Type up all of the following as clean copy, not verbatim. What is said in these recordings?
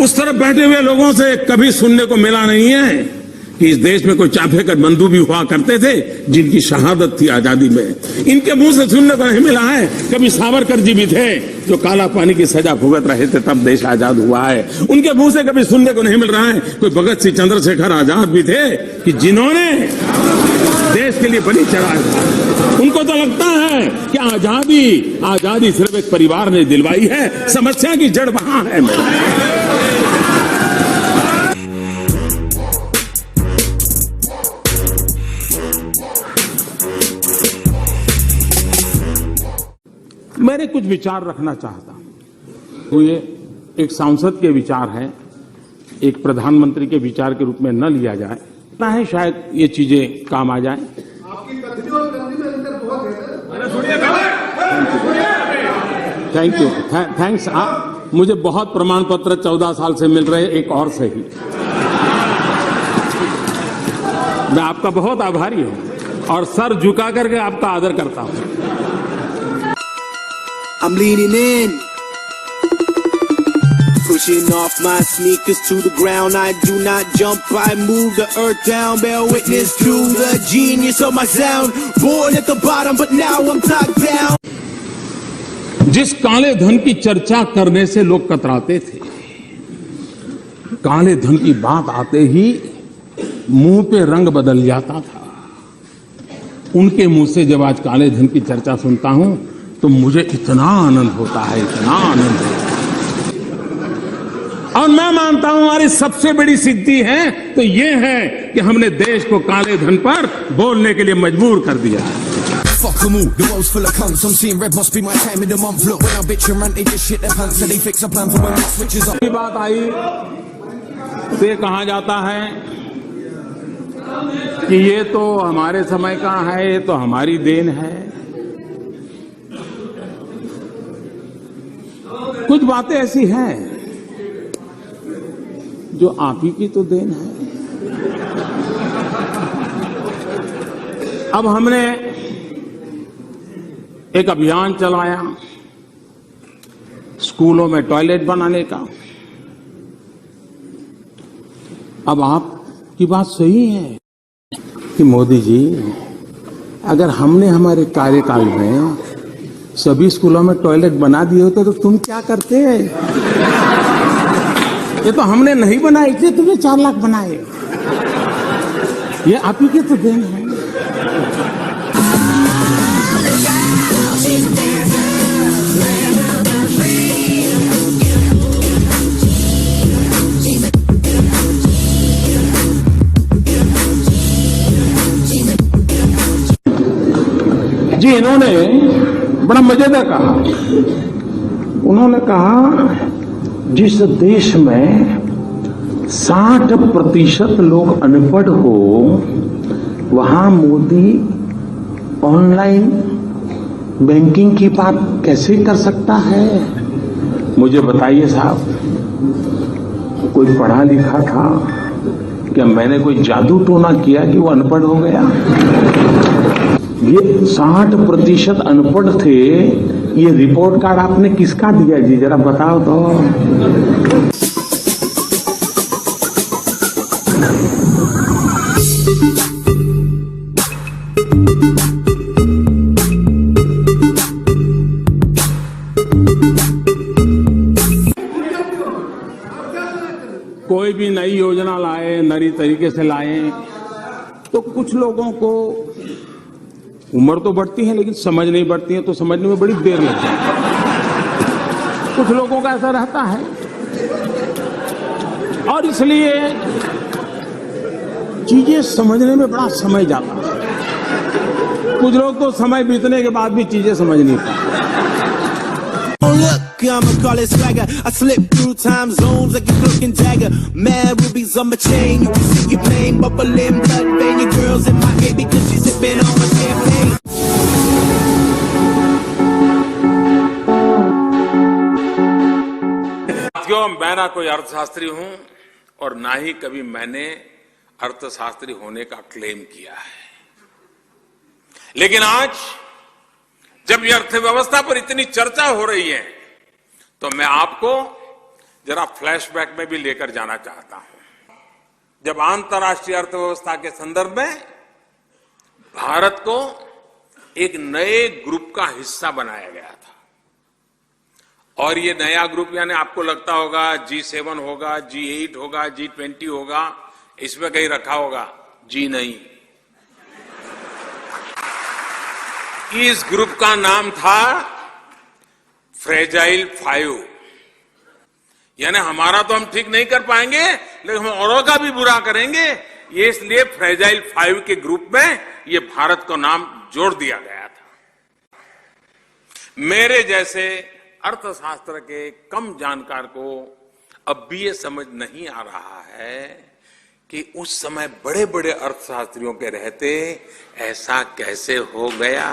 उस तरफ बैठे हुए लोगों से कभी सुनने को मिला नहीं है कि इस देश में कोई चाफेकर बंधु भी हुआ करते थे जिनकी शहादत थी आजादी में। इनके मुंह से सुनने को नहीं मिला है कभी सावरकर जी भी थे जो काला पानी की सजा भुगत रहे थे, तब देश आजाद हुआ है। उनके मुंह से कभी सुनने को नहीं मिल रहा है कोई भगत सिंह चंद्रशेखर आजाद भी थे कि जिन्होंने देश के लिए बलि चढ़ाया। उनको तो लगता है कि आजादी सिर्फ एक परिवार ने दिलवाई है, समस्या की जड़ वहां है। मेरे कुछ विचार रखना चाहता हूं। ये एक सांसद के विचार हैं, एक प्रधानमंत्री के विचार के रूप में न लिया जाए, ना है शायद ये चीजें काम आ जाए। आपकी कथनी और करनी में अंतर बहुत है। Thank you, thanks. मुझे बहुत प्रमाण पत्र 14 साल से मिल रहे, एक और सही। मैं आपका बहुत आभारी हूं और सर झुका करके आपका आदर करता हूं। I'm leaning in, pushing off my sneakers to the ground. I do not jump, I move the earth down. Bear witness to the genius of my sound. Born at the bottom, but now I'm top down. जिस काले धन की चर्चा करने से लोग कतराते थे, काले धन की बात आते ही मुंह पे रंग बदल जाता था, उनके मुंह से जब आज काले धन की चर्चा सुनता हूं तो मुझे इतना आनंद होता है, इतना आनंद होता है। और मैं मानता हूं हमारी सबसे बड़ी सिद्धि है तो ये है कि हमने देश को काले धन पर बोलने के लिए मजबूर कर दिया है। Fuck them all, the world's full of cunts. I'm seeing red, must be my time of the month. Look, when I bitch and rant, they just shit their pants and they fix a plan for when it switches up. बात आई तो ये कहा जाता है कि ये तो हमारे समय का है, ये तो हमारी देन है। कुछ बातें ऐसी हैं जो आप ही की तो देन है। अब हमने एक अभियान चलाया स्कूलों में टॉयलेट बनाने का। अब आपकी बात सही है कि मोदी जी, अगर हमने हमारे कार्यकाल में सभी स्कूलों में टॉयलेट बना दिए होते तो तुम क्या करते? ये तो हमने नहीं बनाए थे, तुमने 4 लाख बनाए। ये आप ही की तो देन है। जी, इन्होंने बड़ा मजेदार कहा। उन्होंने कहा जिस देश में 60% लोग अनपढ़ हो वहां मोदी ऑनलाइन बैंकिंग की बात कैसे कर सकता है? मुझे बताइए साहब, कोई पढ़ा लिखा था क्या? मैंने कोई जादू टोना किया कि वो अनपढ़ हो गया? ये 60% अनपढ़ थे। ये रिपोर्ट कार्ड आपने किसका दिया जी, जरा बताओ तो। कोई भी नई योजना लाए, नई तरीके से लाए तो कुछ लोगों को उम्र तो बढ़ती है लेकिन समझ नहीं बढ़ती है, तो समझने में बड़ी देर लगती है। कुछ लोगों का ऐसा रहता है और इसलिए चीजें समझने में बड़ा समय जाता है। कुछ लोग तो समय बीतने के बाद भी चीजें समझ नहीं पाते। I'm a college swagger. I slip through time zones like a cloak and dagger. Mad rubies on my chain. You can see your pain, bubbling blood vein. Your girl's in my head because she's sipping on my champagne. साथियों, मैं ना कोई अर्थशास्त्री हूं और ना ही कभी मैंने अर्थशास्त्री होने का क्लेम किया है, लेकिन आज जब ये अर्थव्यवस्था पर इतनी चर्चा हो रही है तो मैं आपको जरा फ्लैशबैक में भी लेकर जाना चाहता हूं। जब अंतर्राष्ट्रीय अर्थव्यवस्था के संदर्भ में भारत को एक नए ग्रुप का हिस्सा बनाया गया था, और ये नया ग्रुप यानी आपको लगता होगा G7 होगा, G8 होगा, G20 होगा, इसमें कहीं रखा होगा। जी नहीं, इस ग्रुप का नाम था फ्रेजाइल 5, यानी हमारा तो हम ठीक नहीं कर पाएंगे लेकिन हम औरों का भी बुरा करेंगे, ये इसलिए फ्रेजाइल 5 के ग्रुप में ये भारत को नाम जोड़ दिया गया था। मेरे जैसे अर्थशास्त्र के कम जानकार को अब भी ये समझ नहीं आ रहा है कि उस समय बड़े बड़े अर्थशास्त्रियों के रहते ऐसा कैसे हो गया।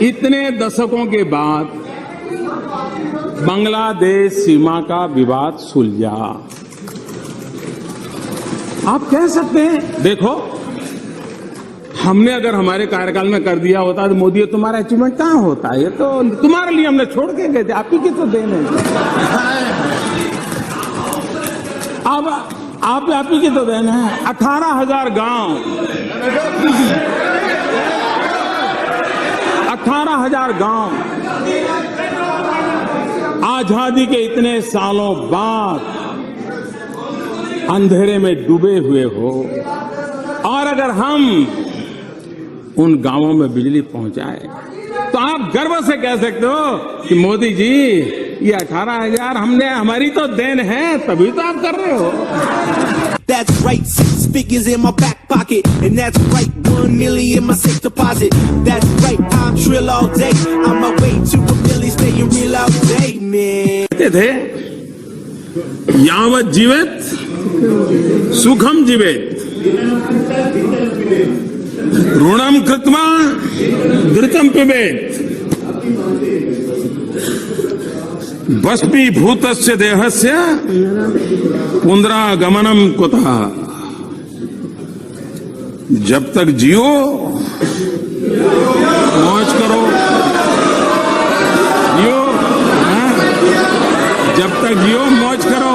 इतने दशकों के बाद बांग्लादेश सीमा का विवाद सुलझा। आप कह सकते हैं देखो, हमने अगर हमारे कार्यकाल में कर दिया होता तो मोदी तुम्हारा अचीवमेंट कहां होता, ये तो तुम्हारे लिए हमने छोड़ के गए थे, आप ही की तो देन है। अब आप ही की तो देन है। 18,000 गांव, 18,000 गांव आजादी के इतने सालों बाद अंधेरे में डूबे हुए हो, और अगर हम उन गांवों में बिजली पहुंचाए तो आप गर्व से कह सकते हो कि मोदी जी ये 18,000 हमने, हमारी तो देन है, तभी तो आप कर रहे हो। That's right, 6 figures in my back pocket, and that's right, 1 million in my safe deposit. That's right, I'm trill all day, on my way to a million, staying real all day, man. कहते थे यावत जीवेत सुखम जीवेत, ऋणम कृत्वा धृतम पिबेत, भस्मीभूतस्य देहस्य पुनरागमनम कुतः। जब तक जियो मौज करो, जियो, जब तक जियो मौज करो,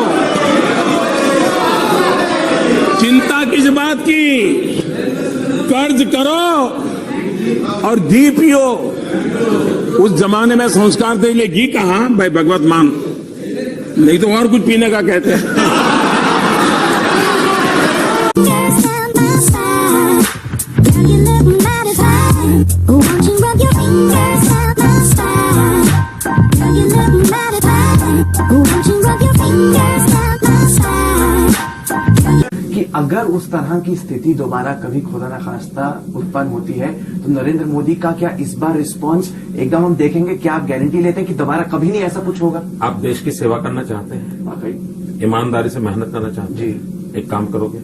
चिंता किस बात की, कर्ज करो और घी पियो। उस जमाने में संस्कार के लिए घी कहां भाई, भगवत मान, नहीं तो और कुछ पीने का कहते हैं। कि अगर उस तरह की स्थिति दोबारा कभी खुदा न खास्ता उत्पन्न होती है तो नरेंद्र मोदी का क्या इस बार रिस्पांस एकदम हम देखेंगे? क्या आप गारंटी लेते हैं कि दोबारा कभी नहीं ऐसा कुछ होगा? आप देश की सेवा करना चाहते हैं, वाकई ईमानदारी से मेहनत करना चाहते हैं जी, एक काम करोगे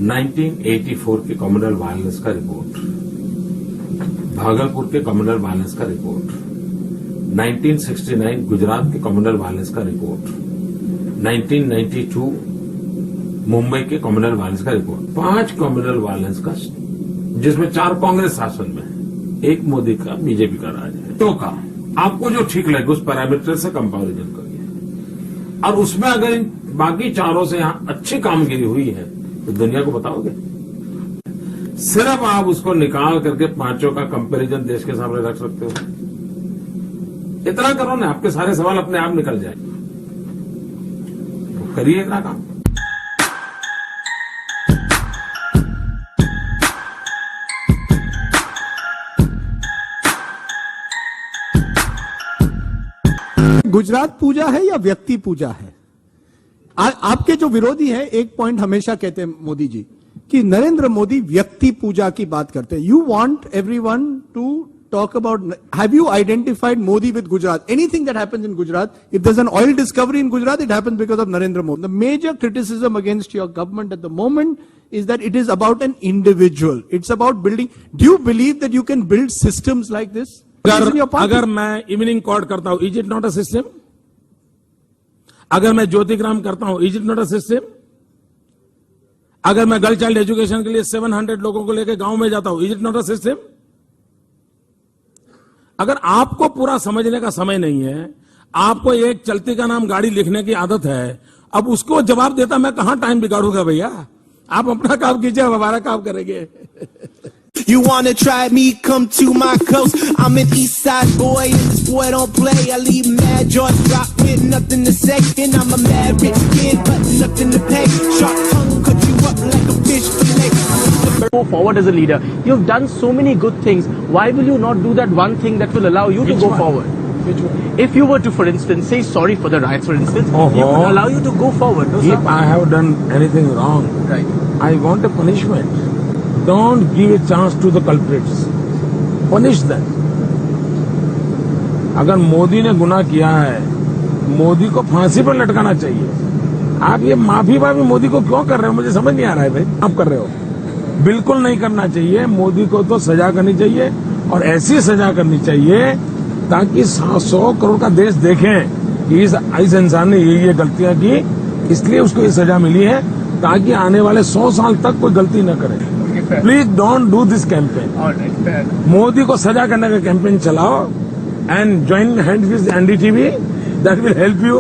1984 के कॉमनवेल्थ वायलेंस का रिपोर्ट, भागलपुर के कॉमनवेल्थ वायलेंस का रिपोर्ट, 1969 गुजरात के कॉमनवेल्थ वायलेंस का रिपोर्ट, 1992 मुंबई के कॉमनवेल्थ वायलेंस का रिपोर्ट, 5 कॉमनवेल्थ वायलेंस का, जिसमें 4 कांग्रेस शासन में, 1 मोदी का, बीजेपी का राज है। तो का आपको जो ठीक लगे उस पैरामीटर से कंपैरिजन करिए, और उसमें अगर इन बाकी 4 से यहां अच्छी कामगिरी हुई है तो दुनिया को बताओगे। सिर्फ आप उसको निकाल करके 5 का कंपैरिजन देश के सामने रख सकते हो। इतना करो ना, आपके सारे सवाल अपने आप निकल जाए। तो करिए इतना काम। गुजरात पूजा है या व्यक्ति पूजा है? आपके जो विरोधी हैं एक पॉइंट हमेशा कहते हैं मोदी जी कि नरेंद्र मोदी व्यक्ति पूजा की बात करते हैं। You want everyone to talk about, have you identified Modi with Gujarat? Anything that happens in Gujarat, if there's an oil discovery in Gujarat, it happens because of Narendra Modi. The major criticism against your government at the moment is that it is about an individual. It's about building. Do you believe that you can build systems like this? It is in your party. अगर मैं evening cord करता हूं, is it not a system? अगर मैं ज्योतिग्राम करता हूं, is it not a system? अगर मैं गर्ल चाइल्ड एजुकेशन के लिए 700 लोगों को लेकर गांव में जाता हूं, is it not a system? अगर आपको पूरा समझने का समय नहीं है, आपको एक चलती का नाम गाड़ी लिखने की आदत है, अब उसको जवाब देता मैं कहां टाइम बिगाड़ूंगा भैया? आप अपना काम कीजिए, हम हमारा काम करेंगे. You wanna try me? Come to my coast. I'm an east side boy and this boy don't play. I leave mad jaws drop with nothing to say. And I'm a mad rich kid but nothing to pay. Sharp tongue cut you up like a fish fillet. Go forward as a leader. You've done so many good things. Why will you not do that one thing that will allow you to go forward? If you were to, for instance, say sorry for the riots, for instance, you would allow you to go forward. No, If I have done anything wrong, Right. I want a punishment. Don't give a chance to the culprits. Punish them. अगर मोदी ने गुनाह किया है, मोदी को फांसी पर लटकाना चाहिए. आप ये माफी मोदी को क्यों कर रहे हो? मुझे समझ नहीं आ रहा है भाई. आप कर रहे हो, बिल्कुल नहीं करना चाहिए. मोदी को तो सजा करनी चाहिए और ऐसी सजा करनी चाहिए ताकि 100 करोड़ का देश देखें कि इस इंसान ने ये गलतियां की, इसलिए उसको ये सजा मिली है, ताकि आने वाले 100 साल तक कोई गलती न करे. Please don't do this campaign. Modi को सजा करने का कैंपेन चलाओ and join hand with NDTV. That will help you.